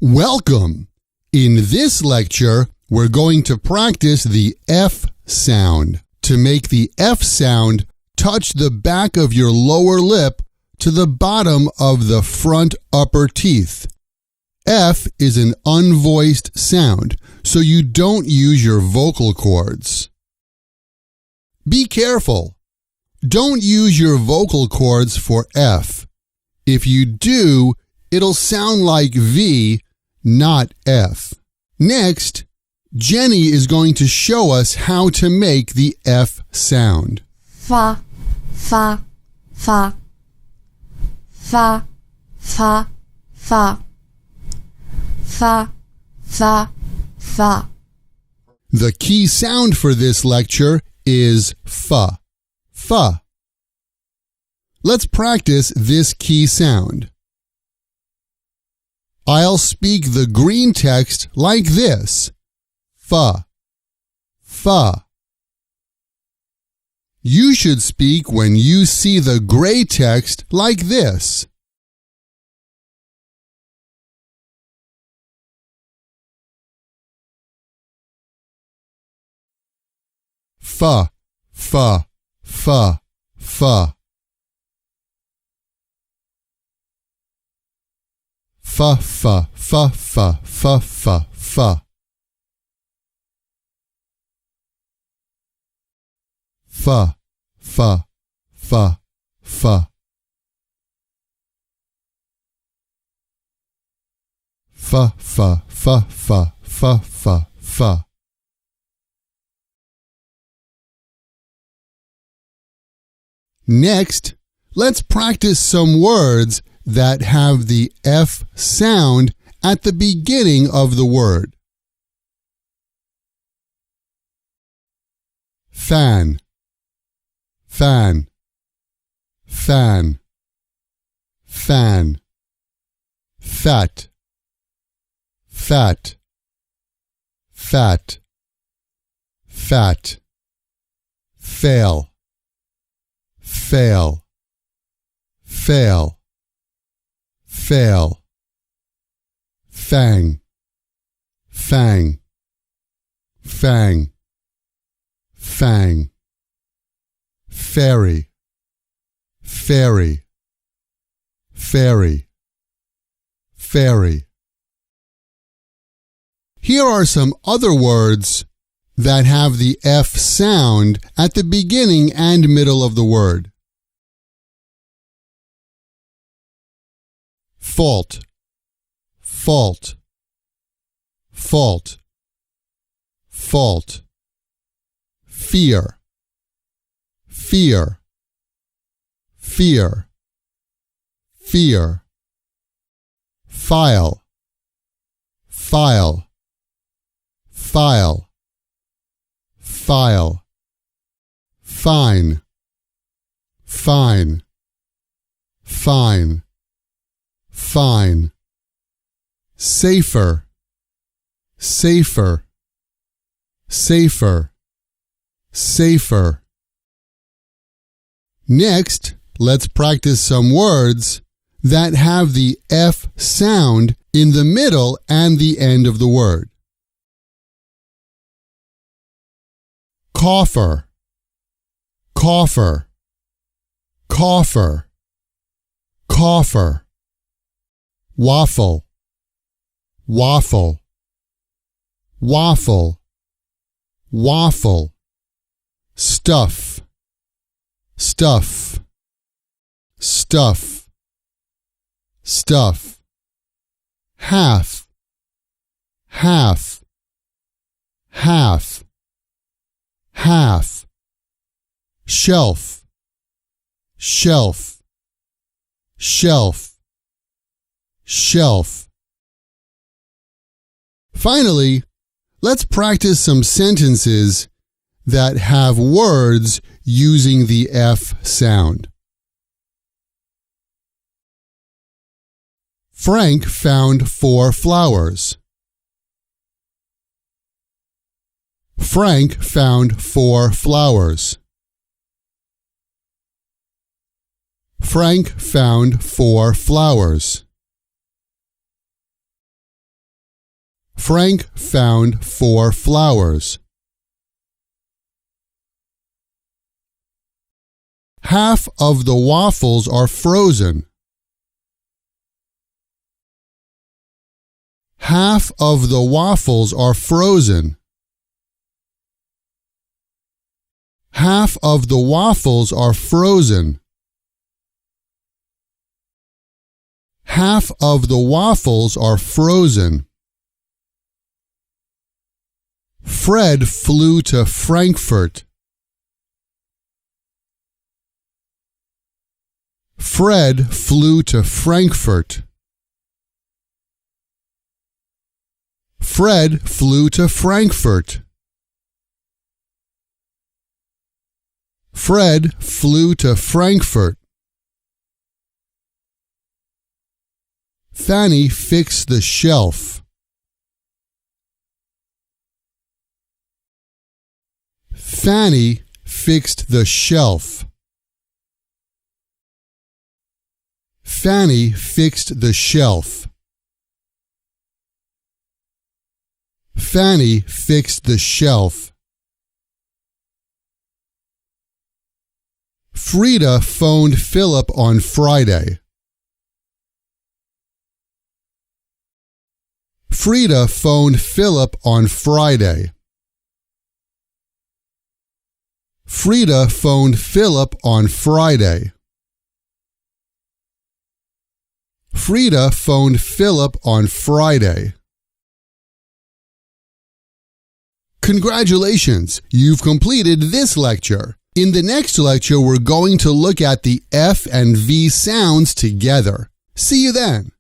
Welcome! In this lecture, we're going to practice the F sound. To make the F sound, touch the back of your lower lip to the bottom of the front upper teeth. F is an unvoiced sound, so you don't use your vocal cords. Be careful. Don't use your vocal cords for F. If you do, it'll sound like V, not F. Next, Jenny is going to show us how to make the F sound. Fa, fa, fa. Fa, fa, fa. Fa, fa, fa. The key sound for this lecture is fa. Fa. Let's practice this key sound. I'll speak the green text like this. Fa. Fa. You should speak when you see the gray text like this. Fa, fa, fa, fa. Fa, fa, fa, fa, fa, fa, fa. Fa, fa, fa, fa. Fa, fa, fa, fa, fa, fa, fa. Next, let's practice some words that have the F sound at the beginning of the word. Fan, fan, fan, fan. Fat, fat, fat, fat. Fail, fail, fail, fail. Fang, fang, fang, fang. Fairy, fairy, fairy, fairy. Here are some other words that have the F sound at the beginning and middle of the word. Fault, fault, fault, fault. Fear, fear, fear, fear. File, file, file, file. Fine, fine, fine, fine. Safer, safer, safer, safer. Next, let's practice some words that have the F sound in the middle and the end of the word. Coffer, coffer, coffer, coffer. Waffle, waffle, waffle, waffle. Stuff, stuff, stuff, stuff. Half, half, half, half. Shelf, shelf, shelf, shelf. Finally, let's practice some sentences that have words using the F sound. Frank found 4 flowers. Frank found 4 flowers. Frank found 4 flowers. Frank found 4 flowers. Half of the waffles are frozen. Half of the waffles are frozen. Half of the waffles are frozen. Half of the waffles are frozen. Fred flew to Frankfurt. Fred flew to Frankfurt. Fred flew to Frankfurt. Fred flew to Frankfurt. Fanny fixed the shelf. Fanny fixed the shelf. Fanny fixed the shelf. Fanny fixed the shelf. Frida phoned Philip on Friday. Frida phoned Philip on Friday. Frida phoned Philip on Friday. Frida phoned Philip on Friday. Congratulations! You've completed this lecture. In the next lecture, we're going to look at the F and V sounds together. See you then!